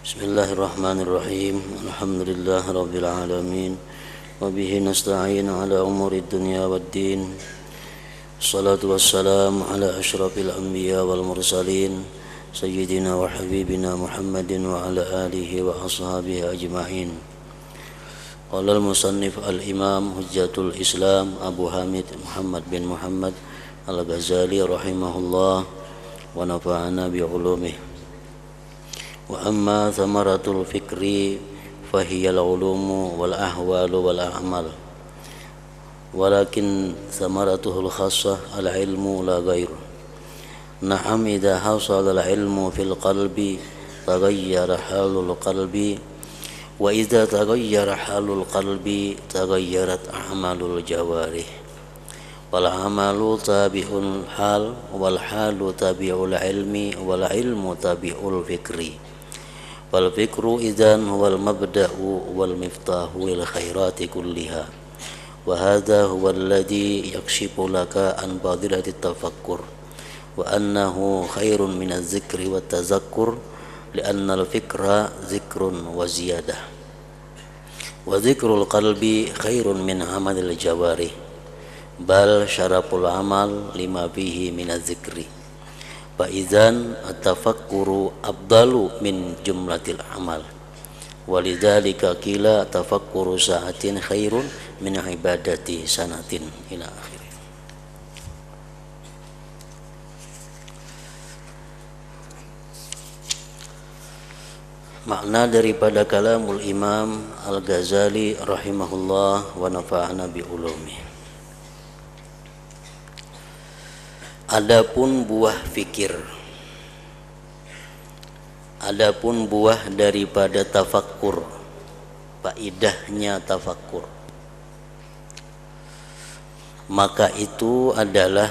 Bismillahirrahmanirrahim. Alhamdulillah rabbil alamin. Wa bihi nasta'in ala umuri dunya waddin. Salatu wassalamu ala asyrafil anbiya wal mursalin sayyidina wa habibina Muhammadin wa ala alihi wa ashabihi ajma'in. Qala al-musannif al-imam hujjatul Islam Abu Hamid Muhammad bin Muhammad al-Ghazali rahimahullah wa nafa'ana bi ulumihi. Wa amma thamaratul fikri fahiyal ulumu wal ahwalu wal a'mal walakin thamaratuhul khassah al ilmu la ghair. Na'am idha hasala al ilmu fil qalbi taghayyara halul qalbi wa idha taghayyara halul qalbi taghayyarat a'malul jawarih wal amalu tabi'ul hal wal halu tabi'ul ilmi wal ilmu tabi'ul fikri. Wal fikru idzan huwal mabda'u wal miftahu lil khairati kulliha wa hadha huwa alladhi yakshifu laka an fadilati tafakkur wa annahu khairun min az-zikri wat tazakkur li'anna al-fikra zikrun wa ziyadah wa zikrul qalbi khairun min amalil jawarih bal syaraful amal lima fihi min az-zikri. Fa idzan at-tafakkuru afdalu min jumlatil amal walidzalika qila tafakkuru sa'atin khairun min ibadati sanatin ila akhir. Makna daripada kalamul Imam Al-Ghazali rahimahullah wa nafa'ana bi ulumi. Adapun buah fikir, adapun buah daripada tafakkur, faidahnya tafakkur, maka itu adalah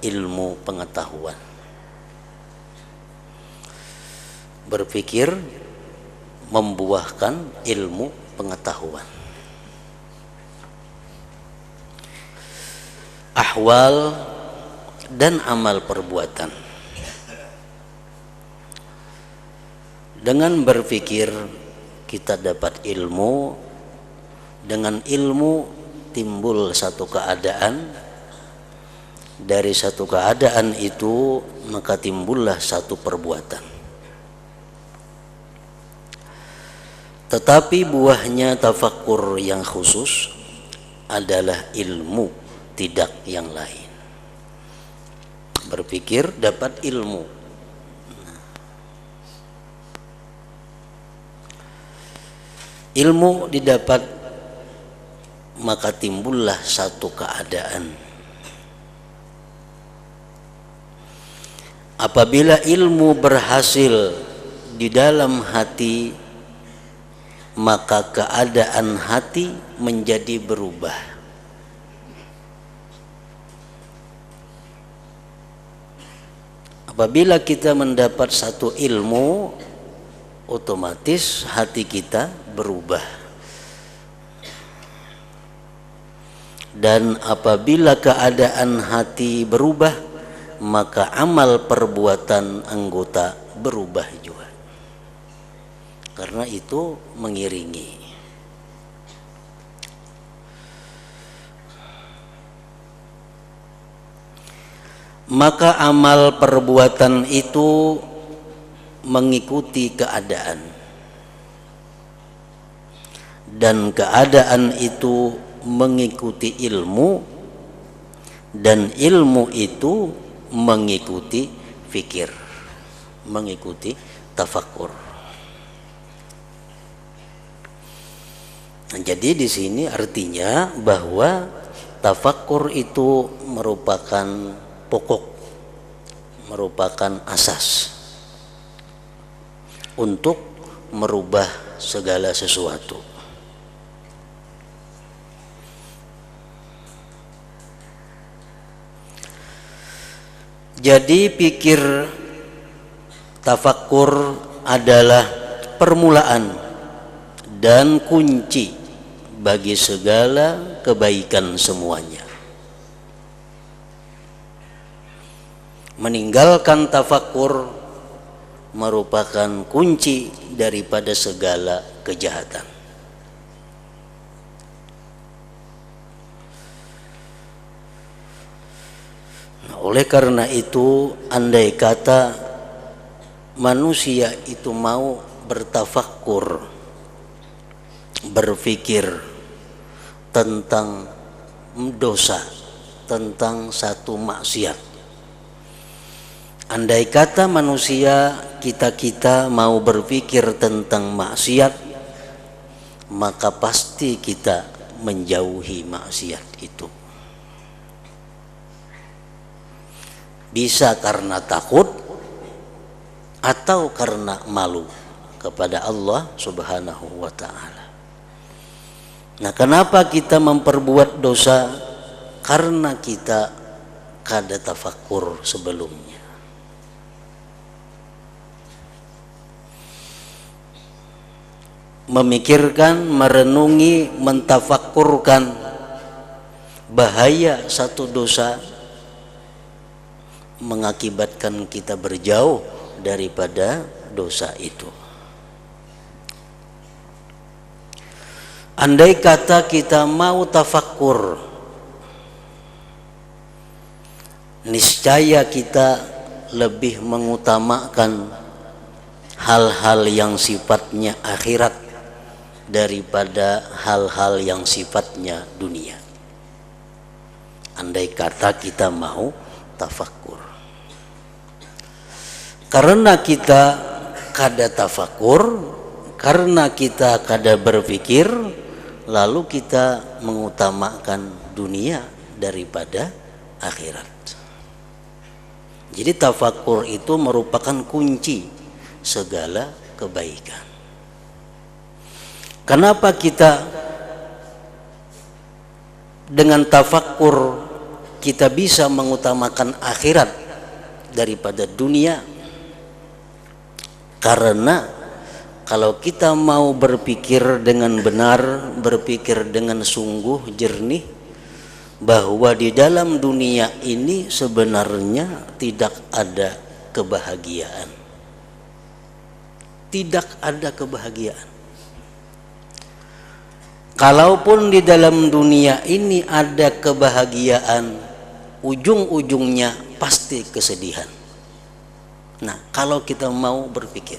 ilmu pengetahuan. Berpikir membuahkan ilmu pengetahuan. Ahwal dan amal perbuatan. Dengan berpikir kita dapat ilmu, dengan ilmu timbul satu keadaan, dari satu keadaan itu maka timbullah satu perbuatan. Tetapi buahnya tafakkur yang khusus adalah ilmu, tidak yang lain. Berpikir dapat ilmu. Ilmu didapat maka timbullah satu keadaan. Apabila ilmu berhasil di dalam hati, maka keadaan hati menjadi berubah. Apabila kita mendapat satu ilmu, otomatis hati kita berubah. Dan apabila keadaan hati berubah, maka amal perbuatan anggota berubah juga. Karena itu mengiringi. Maka amal perbuatan itu mengikuti keadaan, dan keadaan itu mengikuti ilmu, dan ilmu itu mengikuti fikir, mengikuti tafakkur. Nah, jadi di sini artinya bahwa tafakkur itu merupakan pokok, merupakan asas untuk merubah segala sesuatu. Jadi pikir tafakkur adalah permulaan dan kunci bagi segala kebaikan semuanya. Meninggalkan tafakkur merupakan kunci daripada segala kejahatan. Nah, oleh karena itu, andai kata manusia itu mau bertafakkur, berpikir tentang dosa, tentang satu maksiat. Andai kata manusia kita mau berpikir tentang maksiat, maka pasti kita menjauhi maksiat itu. Bisa karena takut atau karena malu kepada Allah Subhanahu wa ta'ala. Nah, kenapa kita memperbuat dosa? Karena kita kada tafakkur sebelumnya. Memikirkan, merenungi, mentafakkurkan bahaya satu dosa mengakibatkan kita berjauh daripada dosa itu. Andai kata kita mau tafakkur, niscaya kita lebih mengutamakan hal-hal yang sifatnya akhirat daripada hal-hal yang sifatnya dunia. Andai kata kita mau tafakkur. Karena kita kada tafakkur, karena kita kada berpikir, lalu kita mengutamakan dunia daripada akhirat. Jadi tafakkur itu merupakan kunci segala kebaikan. Kenapa kita dengan tafakkur kita bisa mengutamakan akhirat daripada dunia? Karena kalau kita mau berpikir dengan benar, berpikir dengan sungguh jernih, bahwa di dalam dunia ini sebenarnya tidak ada kebahagiaan. Tidak ada kebahagiaan. Kalaupun di dalam dunia ini ada kebahagiaan, ujung-ujungnya pasti kesedihan. Nah, kalau kita mau berpikir,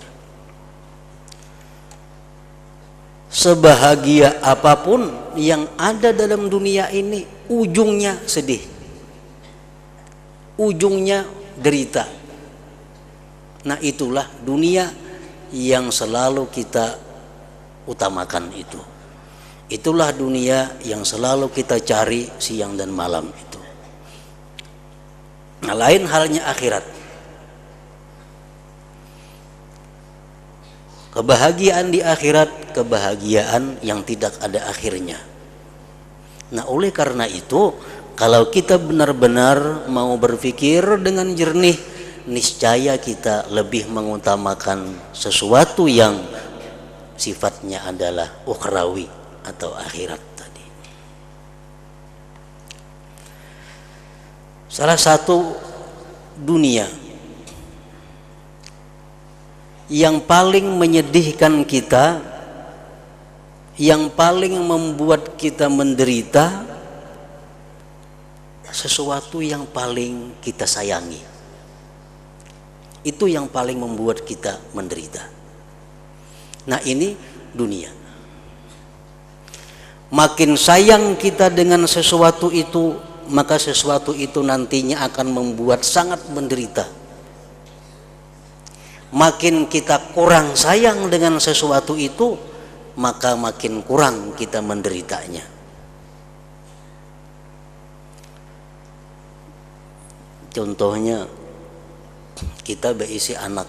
sebahagia apapun yang ada dalam dunia ini, ujungnya sedih, ujungnya derita. Nah, itulah dunia yang selalu kita utamakan itu. Itulah dunia yang selalu kita cari siang dan malam itu. Nah, lain halnya akhirat. Kebahagiaan di akhirat, kebahagiaan yang tidak ada akhirnya. Nah, oleh karena itu, kalau kita benar-benar mau berpikir dengan jernih, niscaya kita lebih mengutamakan sesuatu yang sifatnya adalah ukhrawi atau akhirat tadi. Salah satu dunia yang paling menyedihkan kita, yang paling membuat kita menderita, sesuatu yang paling kita sayangi. Itu yang paling membuat kita menderita. Nah, ini dunia. Makin sayang kita dengan sesuatu itu, maka sesuatu itu nantinya akan membuat sangat menderita. Makin kita kurang sayang dengan sesuatu itu, maka makin kurang kita menderitanya. Contohnya, kita berisi anak.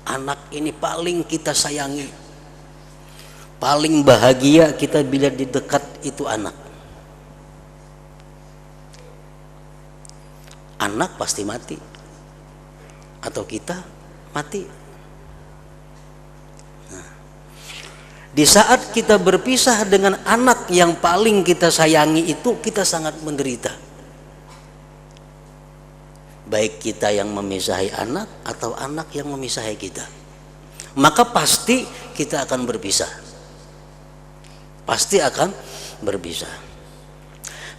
Anak ini paling kita sayangi. Paling bahagia kita bila di dekat itu anak. Anak pasti mati. Atau kita mati. Nah, di saat kita berpisah dengan anak yang paling kita sayangi itu, kita sangat menderita. baik kita yang memisahi anak atau anak yang memisahi kita, maka pasti kita akan berpisah. Pasti akan berpisah.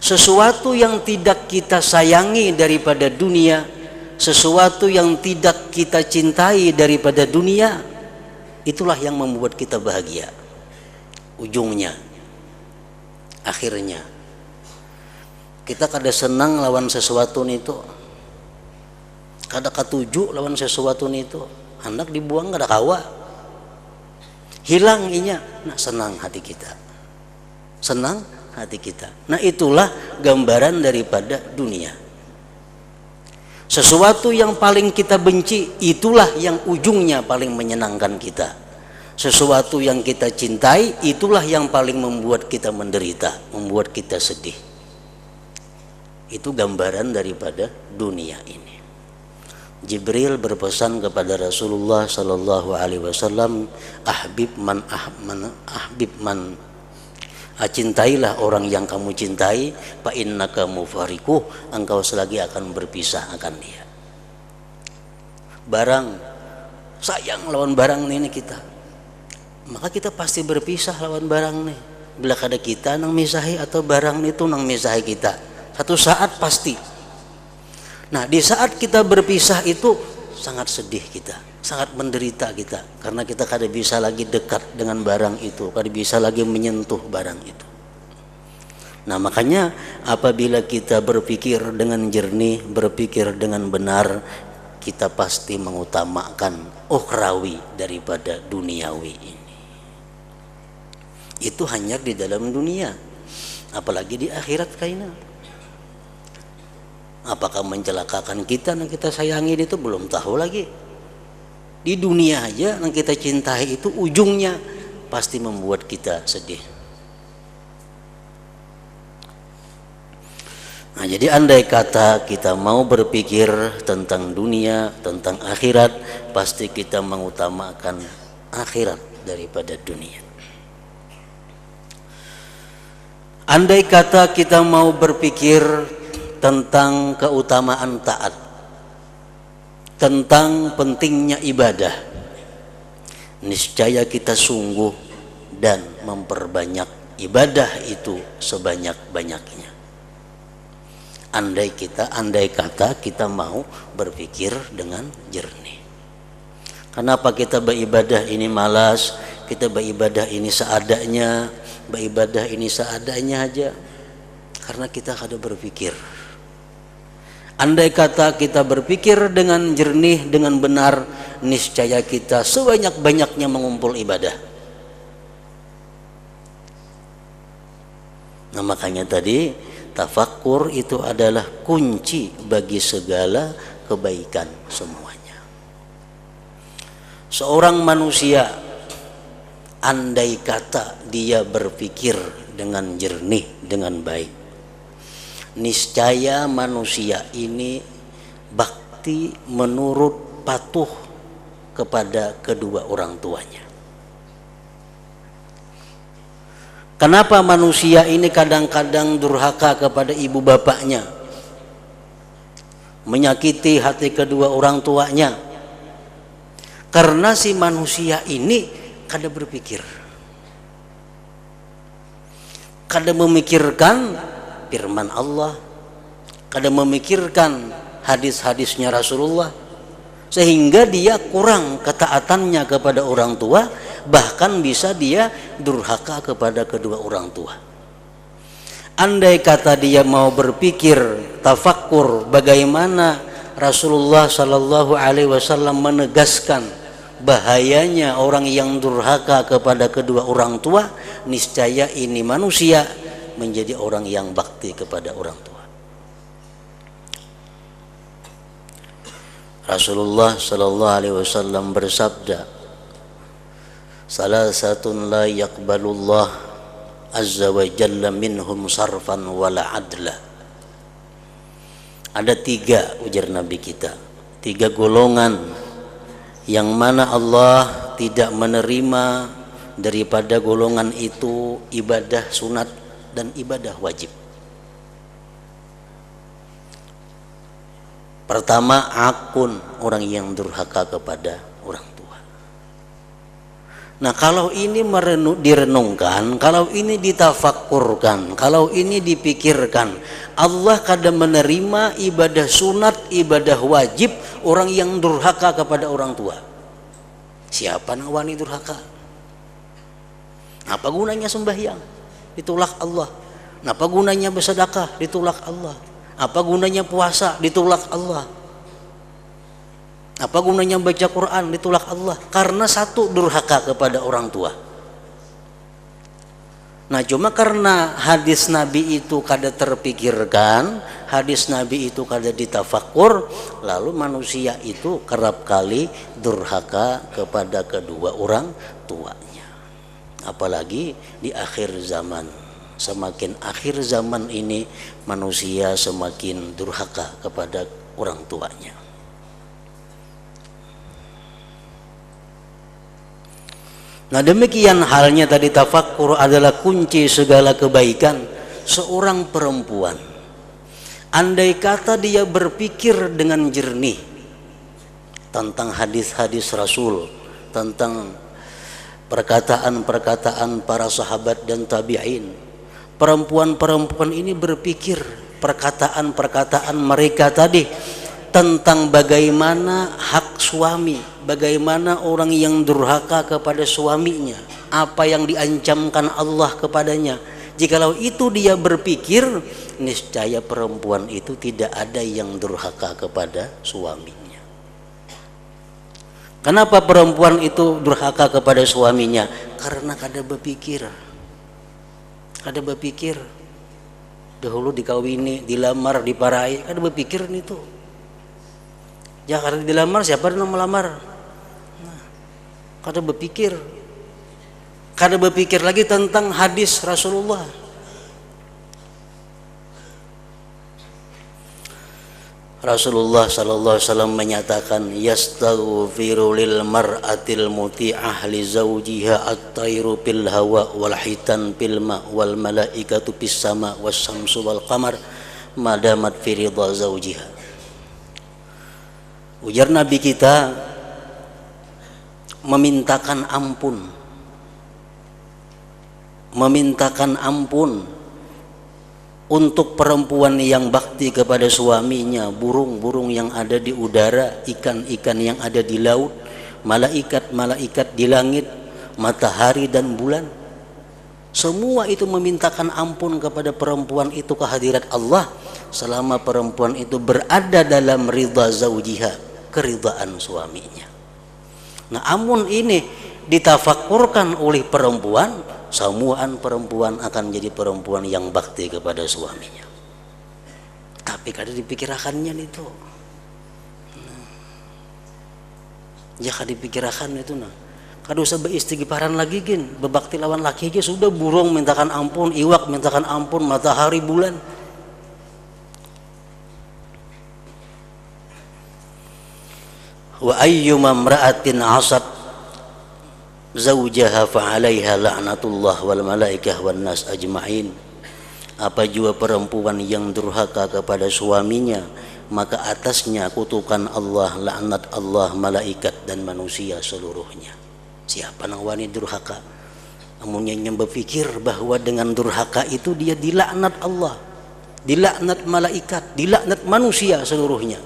Sesuatu yang tidak kita sayangi daripada dunia, sesuatu yang tidak kita cintai daripada dunia, itulah yang membuat kita bahagia. Ujungnya, akhirnya, kita kada senang lawan sesuatu itu, kada katuju lawan sesuatu itu, hendak dibuang kada kawa, hilang inya, nah senang hati kita, senang hati kita. Nah itulah gambaran daripada dunia. Sesuatu yang paling kita benci, itulah yang ujungnya paling menyenangkan kita. Sesuatu yang kita cintai, itulah yang paling membuat kita menderita, membuat kita sedih. Itu gambaran daripada dunia ini. Jibril berpesan kepada Rasulullah sallallahu alaihi wasallam, ahbib man cintailah orang yang kamu cintai, fa innaka mufariquh, engkau selagi akan berpisah akan dia. Barang sayang lawan barang ini kita, maka kita pasti berpisah lawan barang nih. Bila kada kita nang misahi atau barang itu nang misahi kita, satu saat pasti. Nah di saat kita berpisah itu sangat sedih kita, sangat menderita kita, karena kita kada bisa lagi dekat dengan barang itu, kada bisa lagi menyentuh barang itu. Nah makanya apabila kita berpikir dengan jernih, berpikir dengan benar, kita pasti mengutamakan ukhrawi daripada duniawi ini. Itu hanya di dalam dunia, apalagi di akhirat kaina. Apakah mencelakakan kita yang kita sayangi itu belum tahu lagi. Di dunia aja yang kita cintai itu ujungnya pasti membuat kita sedih. Nah, jadi andai kata kita mau berpikir tentang dunia, tentang akhirat, pasti kita mengutamakan akhirat daripada dunia. Andai kata kita mau berpikir tentang keutamaan taat, tentang pentingnya ibadah, niscaya kita sungguh dan memperbanyak ibadah itu sebanyak-banyaknya. Andai kata kita mau berpikir dengan jernih. Kenapa kita beribadah ini malas, kita beribadah ini seadanya, beribadah ini seadanya aja? Karena kita kada berpikir. Andai kata kita berpikir dengan jernih, dengan benar, niscaya kita sebanyak-banyaknya mengumpul ibadah. Nah makanya tadi tafakkur itu adalah kunci bagi segala kebaikan semuanya. Seorang manusia, andai kata dia berpikir dengan jernih, dengan baik, niscaya manusia ini bakti, menurut, patuh kepada kedua orang tuanya. Kenapa manusia ini kadang-kadang durhaka kepada ibu bapaknya, menyakiti hati kedua orang tuanya? Karena si manusia ini kada berpikir, kada memikirkan firman Allah, kada memikirkan hadis-hadisnya Rasulullah, sehingga dia kurang ketaatannya kepada orang tua, bahkan bisa dia durhaka kepada kedua orang tua. Andai kata dia mau berpikir tafakkur bagaimana Rasulullah Shallallahu Alaihi Wasallam menegaskan bahayanya orang yang durhaka kepada kedua orang tua, niscaya ini manusia menjadi orang yang bakti kepada orang tua. Rasulullah Shallallahu Alaihi Wasallam bersabda, salasatun la yaqbalullah azza wa jalla minhum sarfan wala adla. Ada tiga, ujar Nabi kita, tiga golongan yang mana Allah tidak menerima daripada golongan itu ibadah sunat dan ibadah wajib. Pertama, akun, orang yang durhaka kepada orang tua. Nah, kalau ini direnungkan, kalau ini ditafakkurkan, kalau ini dipikirkan, Allah kadang menerima ibadah sunat, ibadah wajib orang yang durhaka kepada orang tua. Siapa yang wani durhaka? Apa gunanya sembahyang? Ditolak Allah. Apa gunanya bersedekah? Ditolak Allah. Apa gunanya puasa? Ditolak Allah. Apa gunanya baca Quran? Ditolak Allah. Karena satu, durhaka kepada orang tua. Nah, cuma karena hadis Nabi itu kada terpikirkan, hadis Nabi itu kada ditafakkur, lalu manusia itu kerap kali durhaka kepada kedua orang tuanya. Apalagi di akhir zaman. Semakin akhir zaman ini, manusia semakin durhaka kepada orang tuanya. Nah, demikian halnya tadi tafakkur adalah kunci segala kebaikan seorang perempuan. Andai kata dia berpikir dengan jernih tentang hadis-hadis Rasul, tentang perkataan-perkataan para sahabat dan tabi'in, perempuan-perempuan ini berpikir perkataan-perkataan mereka tadi tentang bagaimana hak suami, bagaimana orang yang durhaka kepada suaminya, apa yang diancamkan Allah kepadanya. Jikalau itu dia berpikir, niscaya perempuan itu tidak ada yang durhaka kepada suaminya. Kenapa perempuan itu durhaka kepada suaminya? Karena kada berpikir. Kada berpikir. Dahulu dikawini, dilamar, diparai, kada berpikir itu. Ya, karena dilamar, siapa yang melamar? Nah, kada berpikir. Kada berpikir lagi tentang hadis Rasulullah. Rasulullah sallallahu alaihi wasallam menyatakan, yastaghfiru lil mar'atil muti'ah li zawjiha at-tayru fil hawa wal hitan fil ma wal malaikatu fis sama was samsu wal qamar madamat fi ridha zawjiha. Ujar Nabi kita, memintakan ampun untuk perempuan yang bakti kepada suaminya, burung-burung yang ada di udara, ikan-ikan yang ada di laut, malaikat-malaikat di langit, matahari dan bulan. Semua itu memintakan ampun kepada perempuan itu ke hadirat Allah selama perempuan itu berada dalam ridha zaujiha, keridhaan suaminya. Nah, amun ini ditafakkurkan oleh perempuan, semuaan perempuan akan menjadi perempuan yang bakti kepada suaminya. Tapi kada dipikirkannya itu. Ya kada dipikirkan itu nah. Kada usah beristighfaran lagi gin, berbakti lawan laki gin, sudah burung mintakan ampun, iwak mintakan ampun, matahari, bulan. Wa ayyuma imra'atin 'asat zaujaha fa 'alaiha la'natullah wal malaikah wan nas ajma'in. Apa jua perempuan yang durhaka kepada suaminya, maka atasnya kutukan Allah, laknat Allah, malaikat dan manusia seluruhnya. Siapa nang wani durhaka? Amunnya yang berpikir bahwa dengan durhaka itu dia dilaknat Allah, dilaknat malaikat, dilaknat manusia seluruhnya.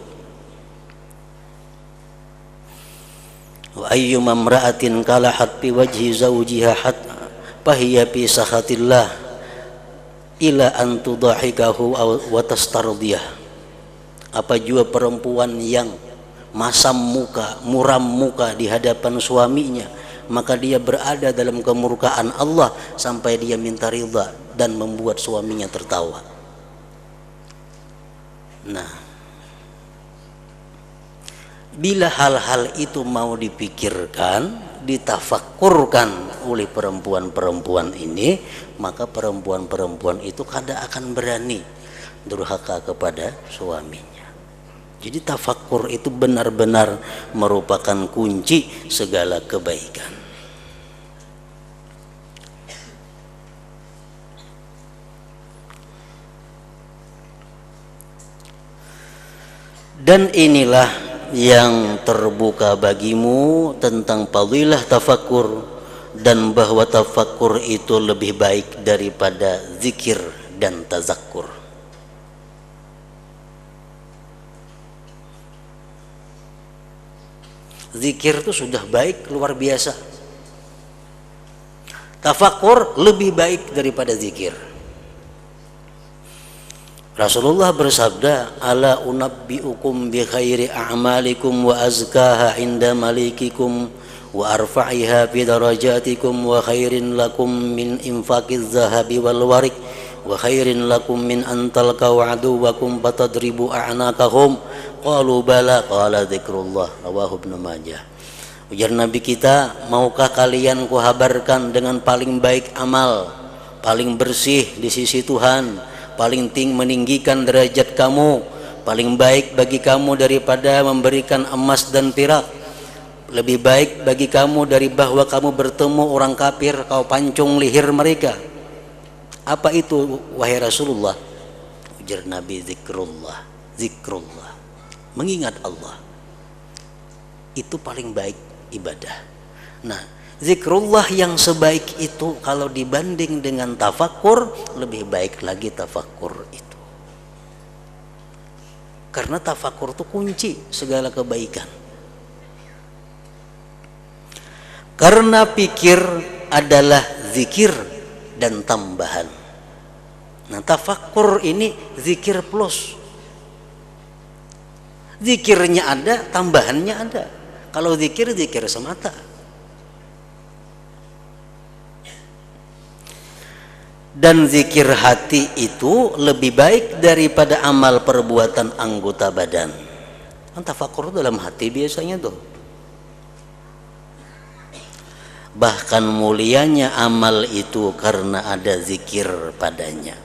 Wa ayyuma imra'atin kalahat fi wajhi zawjiha hatta fahiya fi sakhatillah ila an tudahikahu wa tastardiyah. Apa jua perempuan yang masam muka, muram muka di hadapan suaminya, maka dia berada dalam kemurkaan Allah sampai dia minta ridha dan membuat suaminya tertawa. Nah, bila hal-hal itu mau dipikirkan, ditafakkurkan oleh perempuan-perempuan ini, maka perempuan-perempuan itu kada akan berani durhaka kepada suaminya. Jadi tafakkur itu benar-benar merupakan kunci segala kebaikan. Dan inilah yang terbuka bagimu tentang fadilah tafakkur, dan bahwa tafakkur itu lebih baik daripada zikir dan tazakkur. Zikir itu sudah baik luar biasa, tafakkur lebih baik daripada zikir. Rasulullah bersabda, ala unabbiukum bi khairi a'malikum wa azkaha inda malikikum wa arfa'iha fi darajatikum wa khairin lakum min infaqiz zahabi wal warik wa khairin lakum min an talqaw aduwakum fatadribu a'naqahum. Qalu bala, qala dzikrullah, rawahu Ibnu Majah. Ujar Nabi kita, maukah kalian kuhabarkan dengan paling baik amal, paling bersih di sisi Tuhan, paling meninggikan derajat kamu, paling baik bagi kamu daripada memberikan emas dan perak, lebih baik bagi kamu dari bahwa kamu bertemu orang kafir, kau pancung leher mereka. Apa itu wahai Rasulullah? Ujar Nabi, zikrullah, zikrullah, mengingat Allah. Itu paling baik ibadah. Nah, zikrullah yang sebaik itu kalau dibanding dengan tafakkur, lebih baik lagi tafakkur itu. Karena tafakkur itu kunci segala kebaikan. Karena pikir adalah zikir dan tambahan. Nah, tafakkur ini zikir plus. Zikirnya ada, tambahannya ada. Kalau zikir, zikir semata. Dan zikir hati itu lebih baik daripada amal perbuatan anggota badan. Kan tafakkur dalam hati biasanya tuh. Bahkan mulianya amal itu karena ada zikir padanya.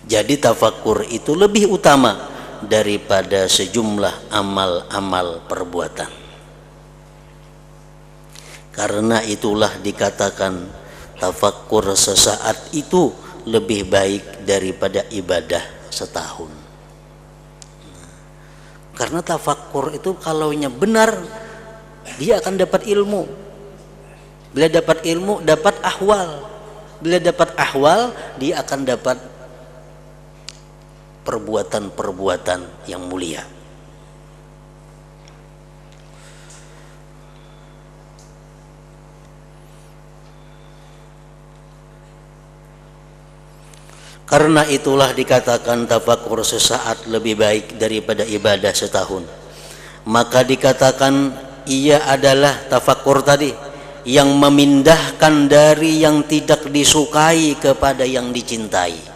Jadi tafakkur itu lebih utama daripada sejumlah amal-amal perbuatan. Karena itulah dikatakan tafakkur sesaat itu lebih baik daripada ibadah setahun. Karena tafakkur itu kalaunya benar, dia akan dapat ilmu. Bila dapat ilmu, dapat ahwal. Bila dapat ahwal, dia akan dapat perbuatan-perbuatan yang mulia. Karena itulah dikatakan tafakkur sesaat lebih baik daripada ibadah setahun. Maka dikatakan ia adalah tafakkur tadi yang memindahkan dari yang tidak disukai kepada yang dicintai.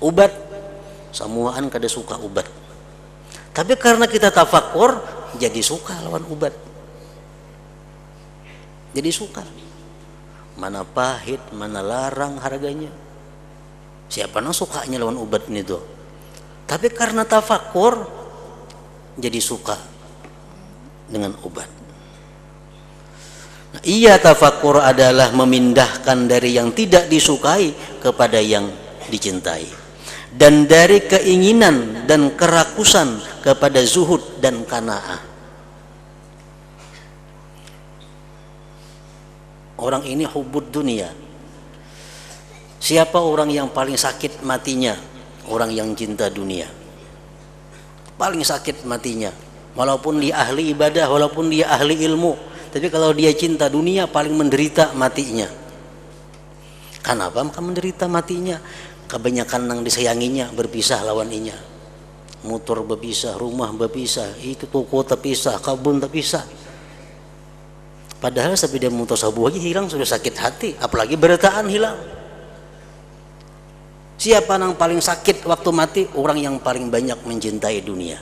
Ubat, samuaan kada suka ubat. Tapi karena kita tafakkur, jadi suka lawan ubat. Jadi suka. Mana pahit, mana larang harganya. Siapa nang sukanya lawan ubat ini tuh. Tapi karena tafakkur, jadi suka dengan obat. Nah, iya, tafakkur adalah memindahkan dari yang tidak disukai kepada yang dicintai, dan dari keinginan dan kerakusan kepada zuhud dan qanaah. Orang ini hubud dunia. Siapa orang yang paling sakit matinya? Orang yang cinta dunia. Paling sakit matinya, walaupun dia ahli ibadah, walaupun dia ahli ilmu, tapi kalau dia cinta dunia paling menderita matinya. Kenapa maka menderita matinya? Kebanyakan nang disayanginya berpisah lawan inya. Motor berpisah, rumah berpisah, itu toko terpisah, kabun terpisah. Padahal sepeda motor sabu aja hilang sudah sakit hati, apalagi bertaan hilang. Siapa yang paling sakit waktu mati? Orang yang paling banyak mencintai dunia.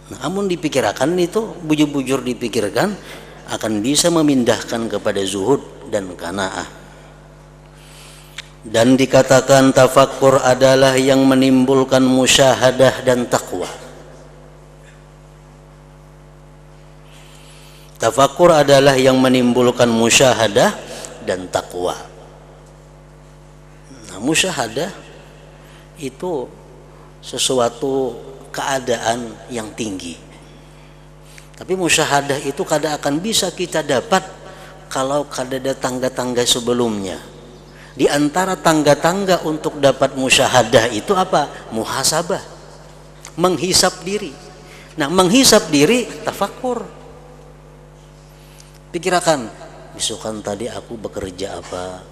Nah, namun dipikirkan itu, bujur-bujur dipikirkan, akan bisa memindahkan kepada zuhud dan qanaah. Dan dikatakan tafakkur adalah yang menimbulkan musyahadah dan taqwa. Tafakkur adalah yang menimbulkan musyahadah dan taqwa. Nah, musyahadah itu sesuatu keadaan yang tinggi. Tapi musyahadah itu kadang akan bisa kita dapat kalau ada tangga-tangga sebelumnya. Di antara tangga-tangga untuk dapat musyahadah itu apa? Muhasabah, menghisap diri. Nah, menghisap diri tafakkur. Pikirkan, besokan tadi aku bekerja apa?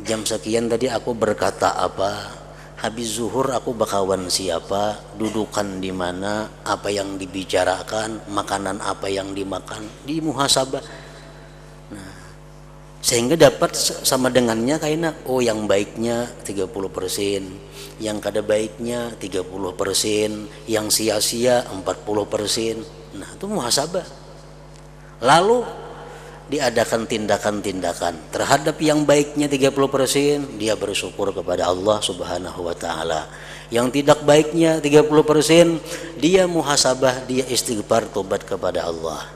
Jam sekian tadi aku berkata apa? Habis zuhur aku bakawan siapa? Dudukan di mana? Apa yang dibicarakan? Makanan apa yang dimakan? Di muhasabah. Nah, sehingga dapat sama dengannya kayaknya, oh yang baiknya 30%, yang kada baiknya 30%, yang sia-sia 40%. Nah, itu muhasabah. Lalu diadakan tindakan-tindakan terhadap yang baiknya 30%, dia bersyukur kepada Allah Subhanahu wa taala. Yang tidak baiknya 30%, dia muhasabah, dia istighfar, tobat kepada Allah.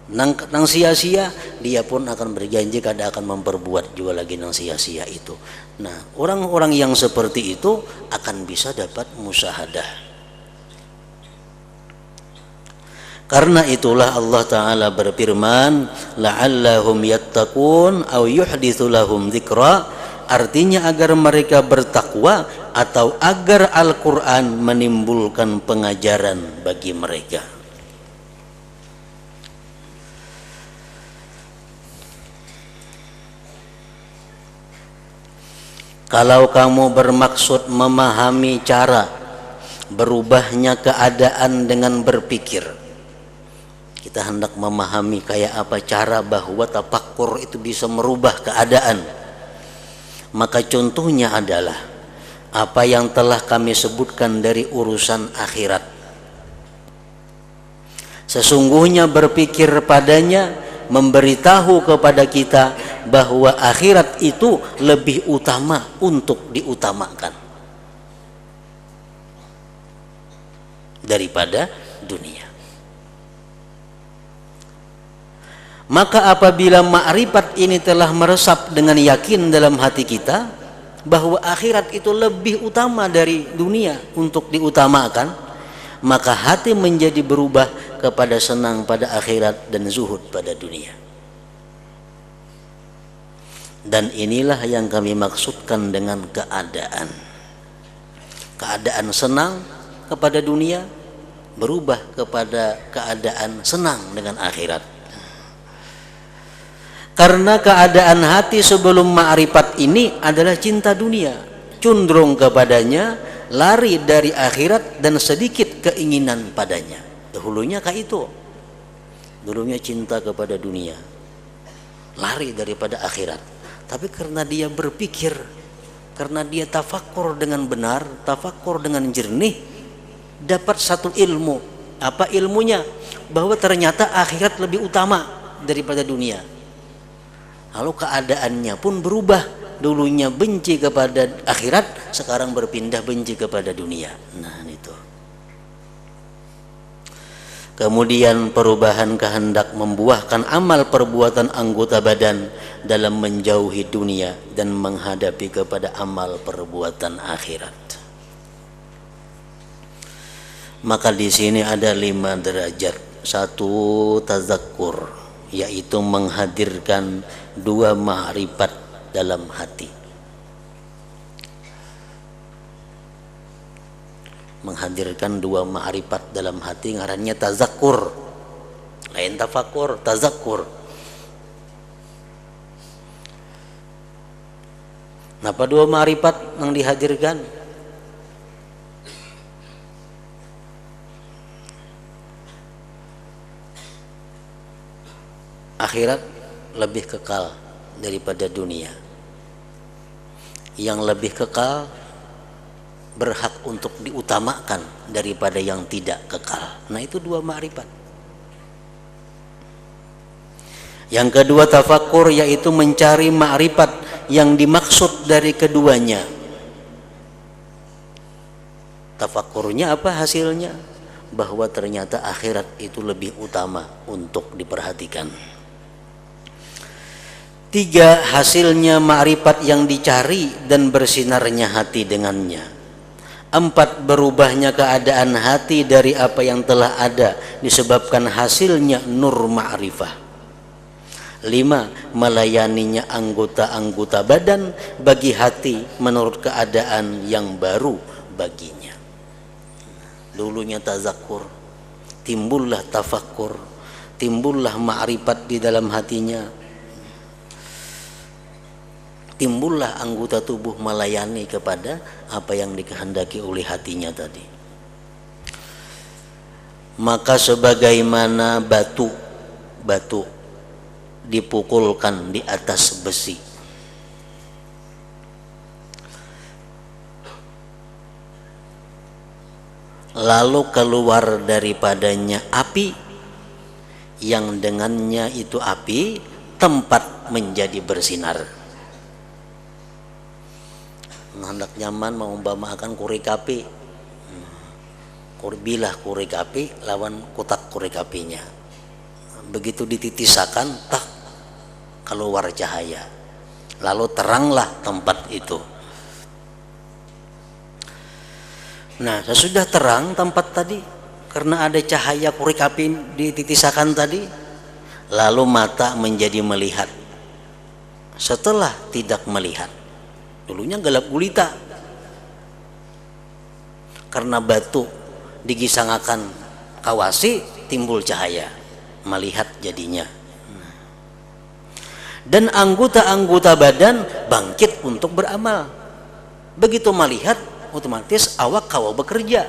Nang sia-sia, dia pun akan berjanji kada akan memperbuat juga lagi nang sia-sia itu. Nah, orang-orang yang seperti itu akan bisa dapat musyahadah. Karena itulah Allah Ta'ala berfirman, la'allahum yattaqun aw yuhditsu lahum dzikra, artinya agar mereka bertakwa atau agar Al-Qur'an menimbulkan pengajaran bagi mereka. Kalau kamu bermaksud memahami cara berubahnya keadaan dengan berpikir, kita hendak memahami kayak apa cara bahwa tafakkur itu bisa merubah keadaan, maka contohnya adalah apa yang telah kami sebutkan dari urusan akhirat. Sesungguhnya berpikir padanya memberitahu kepada kita bahwa akhirat itu lebih utama untuk diutamakan daripada dunia. Maka apabila ma'rifat ini telah meresap dengan yakin dalam hati kita bahwa akhirat itu lebih utama dari dunia untuk diutamakan, maka hati menjadi berubah kepada senang pada akhirat dan zuhud pada dunia. Dan inilah yang kami maksudkan dengan keadaan. Keadaan senang kepada dunia berubah kepada keadaan senang dengan akhirat. Karena keadaan hati sebelum ma'rifat ini adalah cinta dunia, cenderung kepadanya, lari dari akhirat dan sedikit keinginan padanya. Dahulunya kayak itu, dulunya cinta kepada dunia, lari daripada akhirat. Tapi karena dia berpikir, karena dia tafakkur dengan benar, tafakkur dengan jernih, dapat satu ilmu. Apa ilmunya? Bahwa ternyata akhirat lebih utama daripada dunia. Lalu keadaannya pun berubah, dulunya benci kepada akhirat, sekarang berpindah benci kepada dunia. Nah, itu. Kemudian perubahan kehendak membuahkan amal perbuatan anggota badan dalam menjauhi dunia dan menghadapi kepada amal perbuatan akhirat. Maka di sini ada 5 derajat. 1, tazakkur, yaitu menghadirkan 2 ma'rifat dalam hati. Menghadirkan 2 ma'rifat dalam hati ngarannya tazakkur. Lain tafakkur, tazakkur. Kenapa 2 ma'rifat yang dihadirkan? Akhirat lebih kekal daripada dunia. Yang lebih kekal berhak untuk diutamakan daripada yang tidak kekal. Nah, itu 2 ma'rifat. Yang kedua tafakkur, yaitu mencari ma'rifat yang dimaksud dari keduanya. Tafakkurnya apa hasilnya? Bahwa ternyata akhirat itu lebih utama untuk diperhatikan. 3, hasilnya ma'rifat yang dicari dan bersinarnya hati dengannya. 4, berubahnya keadaan hati dari apa yang telah ada disebabkan hasilnya nur ma'rifah. 5, melayaninya anggota-anggota badan bagi hati menurut keadaan yang baru baginya. Dulunya tazakkur, timbullah tafakkur, timbullah ma'rifat di dalam hatinya, timbullah anggota tubuh melayani kepada apa yang dikehendaki oleh hatinya tadi. Maka sebagaimana batu dipukulkan di atas besi, lalu keluar daripadanya api, yang dengannya itu api tempat menjadi bersinar. Hendak nyaman mau umpamakan kurik api, bilah kurik api lawan kotak kurik apinya, begitu dititisakan tak keluar cahaya, lalu teranglah tempat itu. Nah, sesudah terang tempat tadi karena ada cahaya kurik api dititisakan tadi, lalu mata menjadi melihat. Setelah tidak melihat, dulunya gelap gulita karena batu digisangakan kawasi, timbul cahaya, melihat jadinya. Dan anggota-anggota badan bangkit untuk beramal. Begitu melihat, otomatis awak kawa bekerja.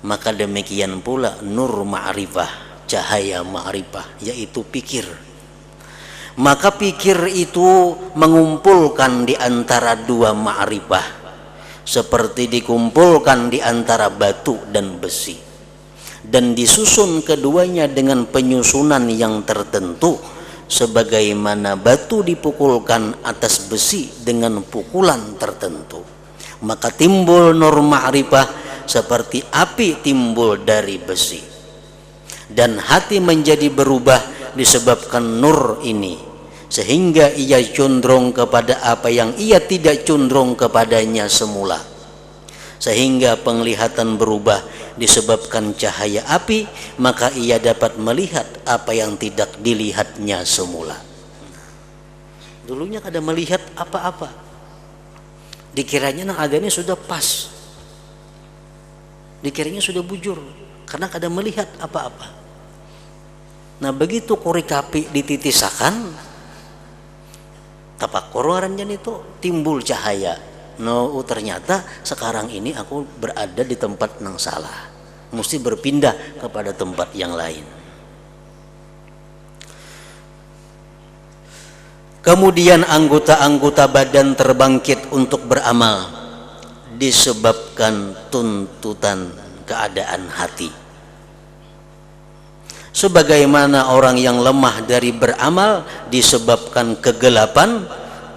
Maka demikian pula nur ma'rifah, cahaya ma'rifah, yaitu pikir. Maka pikir itu mengumpulkan di antara dua ma'rifah, seperti dikumpulkan di antara batu dan besi, dan disusun keduanya dengan penyusunan yang tertentu, sebagaimana batu dipukulkan atas besi dengan pukulan tertentu. Maka timbul nur ma'rifah seperti api timbul dari besi, dan hati menjadi berubah disebabkan nur ini, sehingga ia condong kepada apa yang ia tidak condong kepadanya semula, sehingga penglihatan berubah disebabkan cahaya api, maka ia dapat melihat apa yang tidak dilihatnya semula. Dulunya kada melihat apa-apa, dikiranya nang adanya sudah pas, dikiranya sudah bujur karena kada melihat apa-apa. Nah, begitu korek api dititisakan, tapakur waranjan itu timbul cahaya. No, ternyata sekarang ini aku berada di tempat yang salah, mesti berpindah kepada tempat yang lain. Kemudian anggota-anggota badan terbangkit untuk beramal disebabkan tuntutan keadaan hati. Sebagaimana orang yang lemah dari beramal disebabkan kegelapan,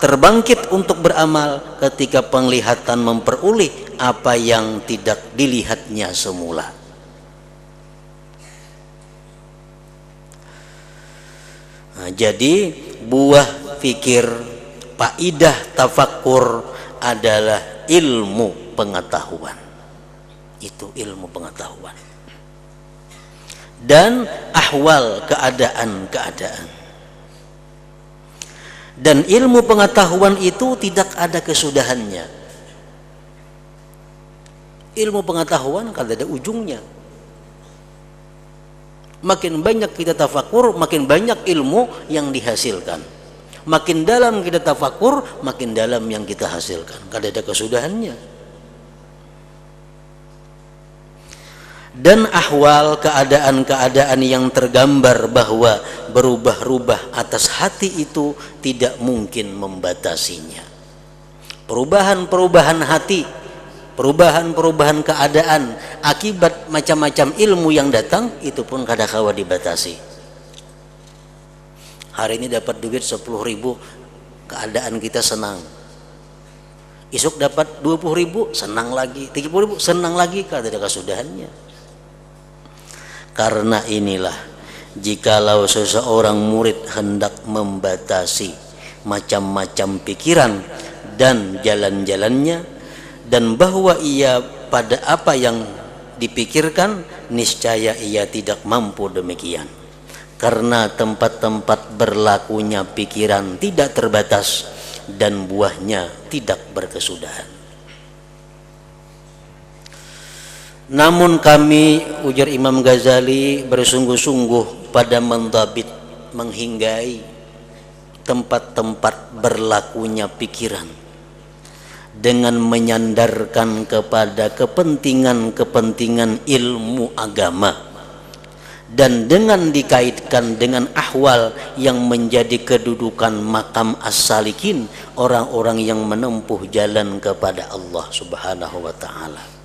terbangkit untuk beramal ketika penglihatan memperoleh apa yang tidak dilihatnya semula. Nah, jadi buah fikir, faidah tafakkur adalah ilmu pengetahuan. Itu ilmu pengetahuan dan ahwal keadaan-keadaan. Dan ilmu pengetahuan itu tidak ada kesudahannya. Ilmu pengetahuan kada ada ujungnya. Makin banyak kita tafakur, makin banyak ilmu yang dihasilkan. Makin dalam kita tafakur, makin dalam yang kita hasilkan. Kada ada kesudahannya. Dan ahwal keadaan-keadaan yang tergambar bahwa berubah-ubah atas hati itu tidak mungkin membatasinya. Perubahan-perubahan hati, perubahan-perubahan keadaan akibat macam-macam ilmu yang datang itu pun kada kawa dibatasi. Hari ini dapat duit 10.000, keadaan kita senang. Esok dapat 20.000, senang lagi. 30.000, senang lagi. Kada ada kesudahannya. Karena inilah jikalau seseorang murid hendak membatasi macam-macam pikiran dan jalan-jalannya, dan bahwa ia pada apa yang dipikirkan, niscaya ia tidak mampu demikian, karena tempat-tempat berlakunya pikiran tidak terbatas dan buahnya tidak berkesudahan. Namun kami, ujar Imam Ghazali, bersungguh-sungguh pada mendhabit, menghinggai tempat-tempat berlakunya pikiran dengan menyandarkan kepada kepentingan-kepentingan ilmu agama, dan dengan dikaitkan dengan ahwal yang menjadi kedudukan makam as-salikin, orang-orang yang menempuh jalan kepada Allah Subhanahu wa ta'ala.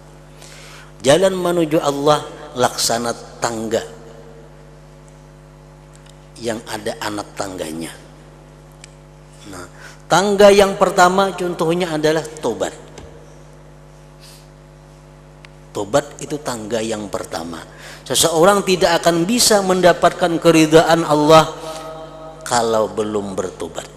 Jalan menuju Allah laksana tangga yang ada anak tangganya. Nah, tangga yang pertama contohnya adalah tobat. Tobat itu tangga yang pertama. Seseorang tidak akan bisa mendapatkan keridhaan Allah kalau belum bertobat.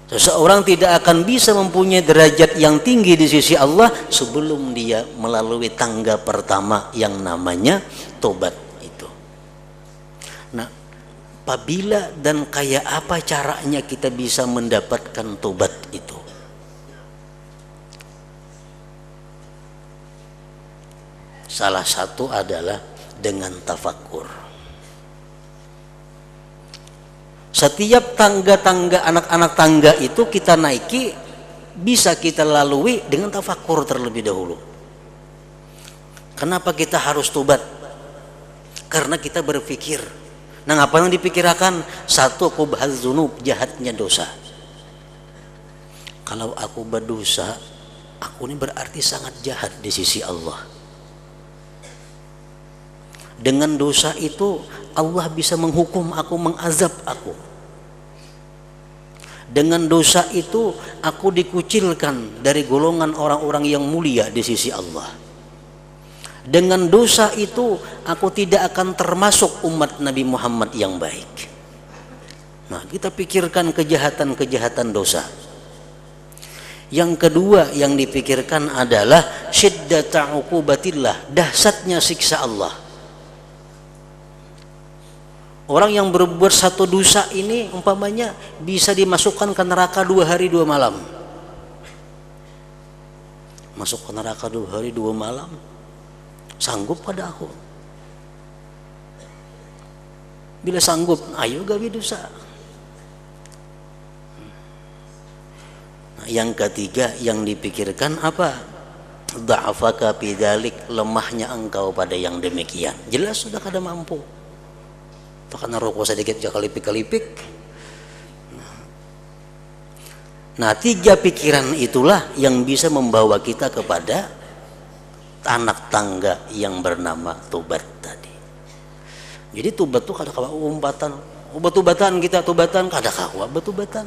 Seseorang tidak akan bisa mempunyai derajat yang tinggi di sisi Allah sebelum dia melalui tangga pertama yang namanya tobat itu. Nah, apabila dan kayak apa caranya kita bisa mendapatkan tobat itu? Salah satu adalah dengan tafakkur. Setiap tangga-tangga, anak-anak tangga itu kita naiki, bisa kita lalui dengan tafakkur terlebih dahulu. Kenapa kita harus tobat? Karena kita berpikir. Nah, apa yang dipikirkan? Satu, qubhal dzunub, jahatnya dosa. Kalau aku berdosa, aku ini berarti sangat jahat di sisi Allah. Dengan dosa itu Allah bisa menghukum aku, mengazab aku. Dengan dosa itu aku dikucilkan dari golongan orang-orang yang mulia di sisi Allah. Dengan dosa itu aku tidak akan termasuk umat Nabi Muhammad yang baik. Nah, kita pikirkan kejahatan-kejahatan dosa. Yang kedua yang dipikirkan adalah syiddata uqubatillah, dahsyatnya siksa Allah. Orang yang berbuat satu dosa ini umpamanya bisa dimasukkan ke neraka 2 hari 2 malam. Masuk ke neraka 2 hari 2 malam, sanggup pada aku? Bila sanggup, ayo gawe dosa. Nah, yang ketiga yang dipikirkan apa? Dha'afaka bidzalik, lemahnya engkau pada yang demikian. Jelas sudah kada mampu. Karena rokok sedikit aja kelipik-kelipik. Nah, 3 pikiran itulah yang bisa membawa kita kepada anak tangga yang bernama tobat tadi. Jadi tobat itu kada kawa umpatan. Obat-obatan kita tobatan kada kawa obat-obatan.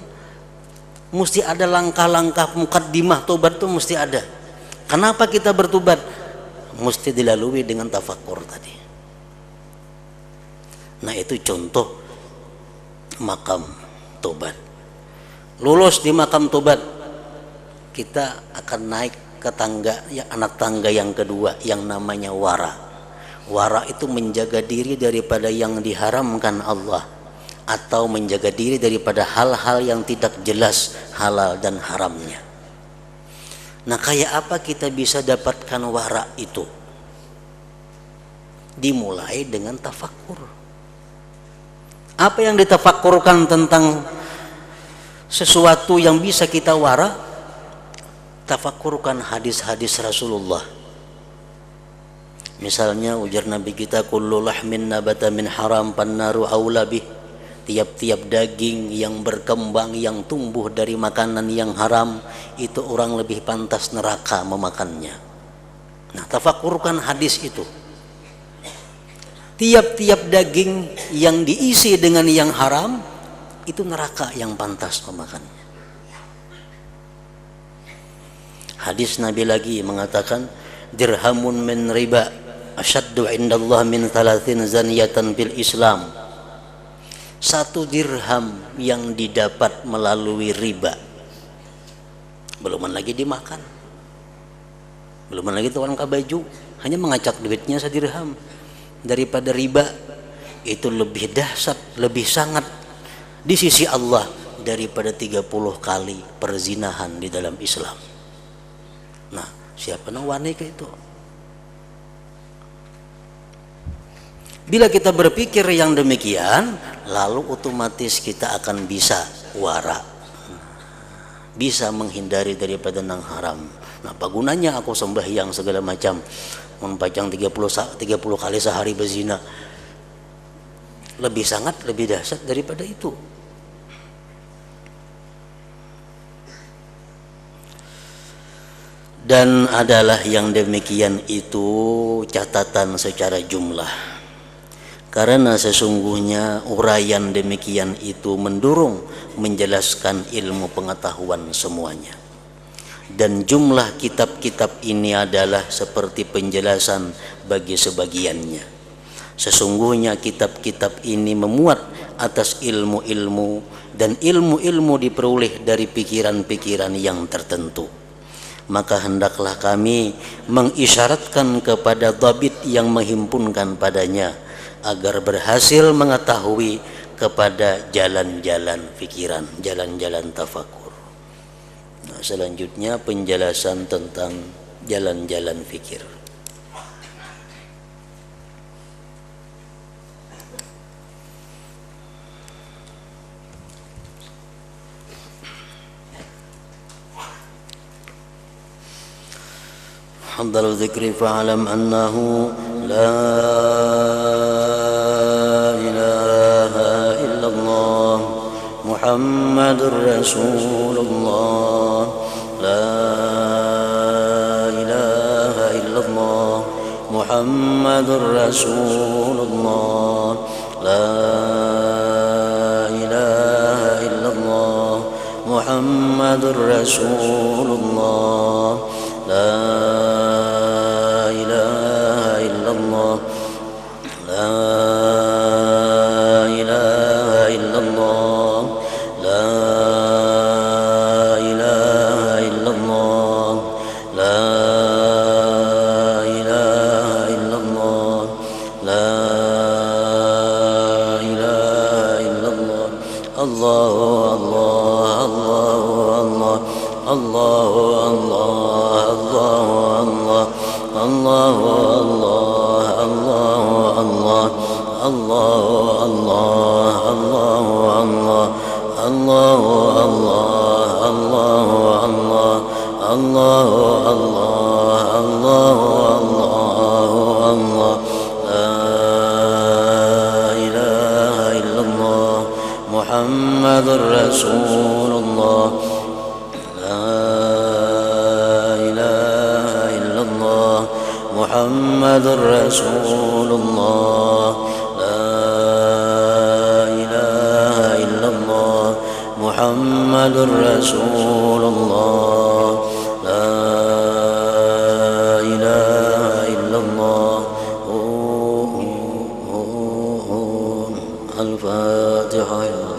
Mesti ada langkah-langkah mukaddimah tobat itu mesti ada. Kenapa kita bertobat? Mesti dilalui dengan tafakkur tadi. Nah, itu contoh makam tobat. Lulus di makam tobat, kita akan naik ke tangga, ya, anak tangga yang kedua yang namanya wara. Wara itu menjaga diri daripada yang diharamkan Allah, atau menjaga diri daripada hal-hal yang tidak jelas halal dan haramnya. Nah, kayak apa kita bisa dapatkan wara itu? Dimulai dengan tafakkur. Apa yang ditafakkurkan tentang sesuatu yang bisa kita wara? Tafakkurkan hadis-hadis Rasulullah. Misalnya ujar Nabi kita, kullu lahmin nabata min haram pannaru aula bih. Tiap-tiap daging yang berkembang, yang tumbuh dari makanan yang haram, itu orang lebih pantas neraka memakannya. Nah, tafakkurkan hadis itu. Tiap-tiap daging yang diisi dengan yang haram, itu neraka yang pantas memakannya. Hadis Nabi lagi mengatakan, dirhamun min riba asyaddu indallah min 30 zaniyatan bil Islam. 1 dirham yang didapat melalui riba, belum lagi dimakan, belum lagi tukang baju, hanya mengacak duitnya 1 dirham, daripada riba, itu lebih dahsyat, lebih sangat di sisi Allah daripada 30 kali perzinahan di dalam Islam. Nah, siapa yang wani ke itu? Bila kita berpikir yang demikian, lalu otomatis kita akan bisa wara, bisa menghindari daripada nang haram. Nah, apa gunanya aku sembahyang segala macam, membacang 30 kali sehari berzina? Lebih sangat, lebih dahsyat daripada itu. Dan adalah yang demikian itu catatan secara jumlah. Karena sesungguhnya uraian demikian itu mendorong menjelaskan ilmu pengetahuan semuanya. Dan jumlah kitab-kitab ini adalah seperti penjelasan bagi sebagiannya. Sesungguhnya kitab-kitab ini memuat atas ilmu-ilmu, dan ilmu-ilmu diperoleh dari pikiran-pikiran yang tertentu. Maka hendaklah kami mengisyaratkan kepada dhabit yang menghimpunkan padanya, agar berhasil mengetahui kepada jalan-jalan fikiran, jalan-jalan tafakur. Nah, selanjutnya penjelasan tentang jalan-jalan fikir. Afdalul dzikri fa'lam annahu la ilaha illallah Muhammadur Rasulullah, la ilaha illallah Muhammadur Rasulullah, la ilaha illallah Muhammadur Rasulullah, la ilaha illallah, la ilaha illallah, la ilaha illallah, la ilaha illallah, la ilaha illallah. Allahu Allah, Allahu Allah, Allahu Allah, Allahu Allah, Allahu Allah, Allahu Allah, Allahu Allah, Allahu Allah, Allahu Allah, la ilaha illallah Muhammadur Rasulullah, Muhammadur Rasulullah, la ilaha illallah Muhammadur Rasulullah, la ilaha illallah. Al-Fatihah.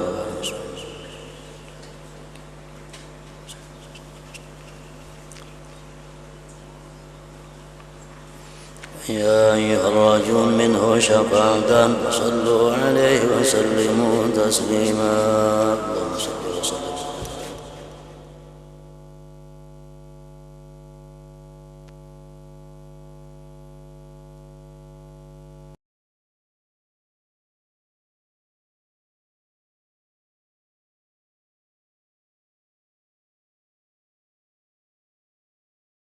يا أيها الرجل منه شفاعة صلوا عليه وسلموا تسليما.